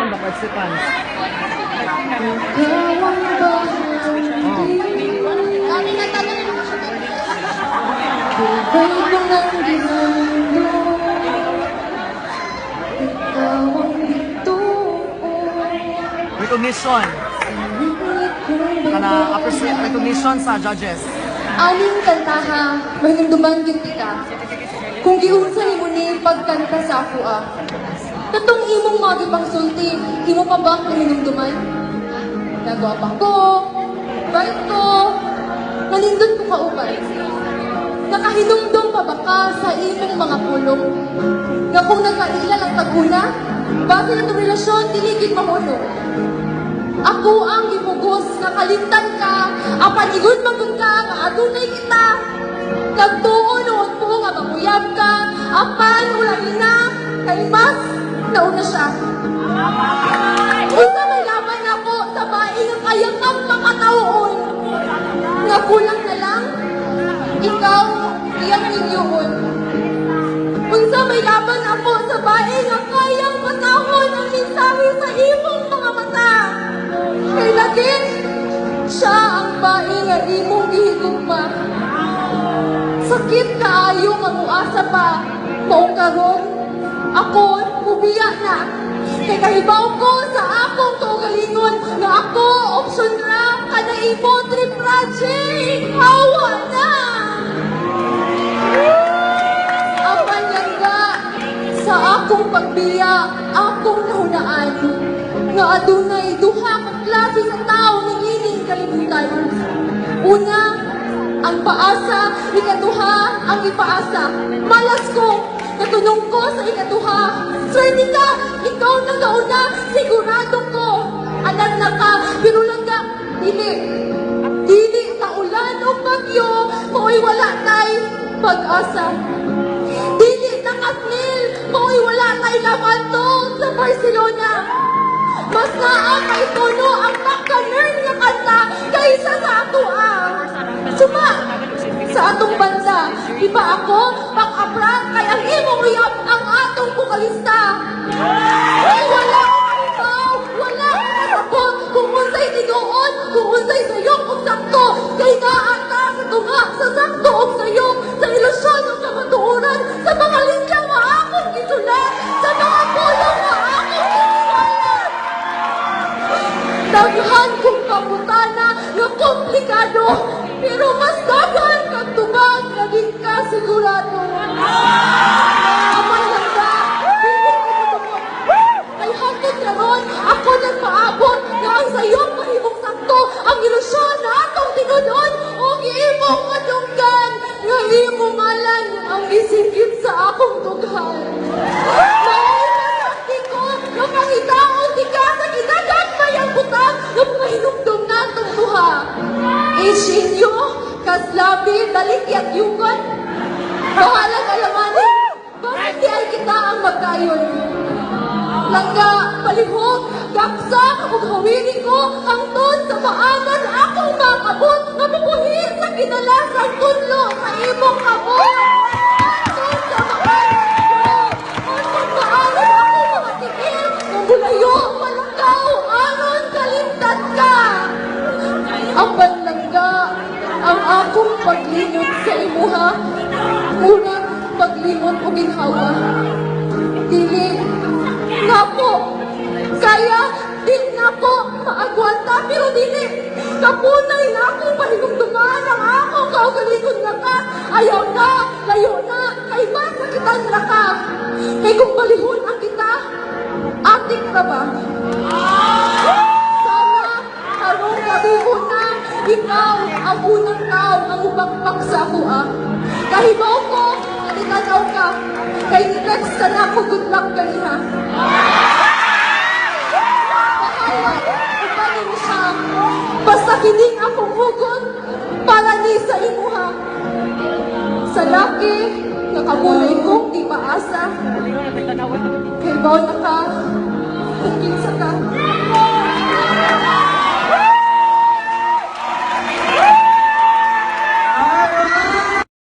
Ikaw ba participants? Kami na tanong. Recognition. Recognition sa judges. Aling kantaha, mahinumduman ginti ka. Kung giunsa ni mo ni pagkanta sa ako Katong imong magibang sulti, imo pa ba mahinumduman? Nagwapa ko, bait ko, nalindot ko kaubay. Nakahinumdum pa ba ka sa imong mga pulong? Nga kung nagkaila lang taguna, base na itong relasyon, diligid mahulong. Ako ang gipugos nga kalimtan ka, apan igun magod ka, nga adunay kita. Nagtuon noon po nga manguyab ka, apan ulali na, kay mas nauna siya. Isa may laban ako sa bae nga kayang ang makatawon. Nga kulang na lang, ikaw iyang ninyoon. Unsa may laban ako sa bae nga kayang matahon ang mensahe sa imong mga mata. Kay lagin, siya ang bae nga imong gihigugma. Sakit kaayo nga muasa pa, maong karon, ako mubiya na. Kay kahibaw ko sa akong kaugalingon nga ako option ra kada ibo trip project. Hawa na! Apan langga sa akong pagbiya, akong nahunaan nga adunay duha ka klase sa tao ning ining kalibutan. Una, ang paasa, ikaduha, ang ipaasa. Malas ko, natunong ko sa ikaduha. Swerte ka, ikaw na gauna, sigurado ko. Alam na ka, pero lang ka, dili. Dili sa ulan o bagyo, mo'y wala tay pag-asa. Dili na kasnil, mo'y wala tay labantong sa Barcelona. Mas naa kay tono ang pagka-learn nga kanta kaysa sa ato Suma, sa atong banda, di ba ako pang-abran kay ang imong uyab ang atong bukalista? Ay, wala akong ikaw, wala akong sabot, kung unsay tinuon, kung unsay sayok o sakto, kay naata sa tunga, sa sakto o sayok, sa ilusyon o sa matuuran, sa mga linya nga akong gisulat, sa mga pulong nga akong gisulat. Daghan kong pangutana nga komplikado, pero mas dagan kang tubag, naging ka sigurado. Amay lang ba? Ay hanggang karon, ako nagpaabot nga ang sayong mahimong sakto, ang ilusyon na atong tinudon, o giimong kadunggan, nga imong ngalan ang isikip sa akong tughan. Maunasakti ko, nga pangitaon di ka sa kinagat mayang butang, nga mahinumdum na itong duha. Isinyo, kaslabi, balikyat yukan. Bahalang alamanin, bakit di ay kita ang magkayon? Langga, palihog, gaksa, ug hawiri ko, hangtod sa maanan akong makabot, nga mabuhi sa kinalasang tunlo sa imong kabot. Hangtod sa maanan ko, hangtod maanan akong mga tigil, nga mulayo, malakaw, aron kalimtan ka. Apan langga, ang akong paglingot sa imuha, murag paglingot o ginhawa. Dili, nga po, kaya din na po maagwanta, pero dili, kapunay na akong pahinumduman ang akong kaugalingon na ka. Ayaw na, layo na, kay masakitan na ka. Kay kung balihon ang kita, atik na ba? Sana, karong gabihon na, ikaw ang unang tao ang ubakpak sa ako Kahibaw ko, nalitanaw ka, kay ni-text ka na ako, good luck ganiha. Bahala, upanin siya, basta kining akong hugot, para ni sa imuha. Sa laki, nakamunay kong di paasa, kay baw na ka, kung kinsa ka.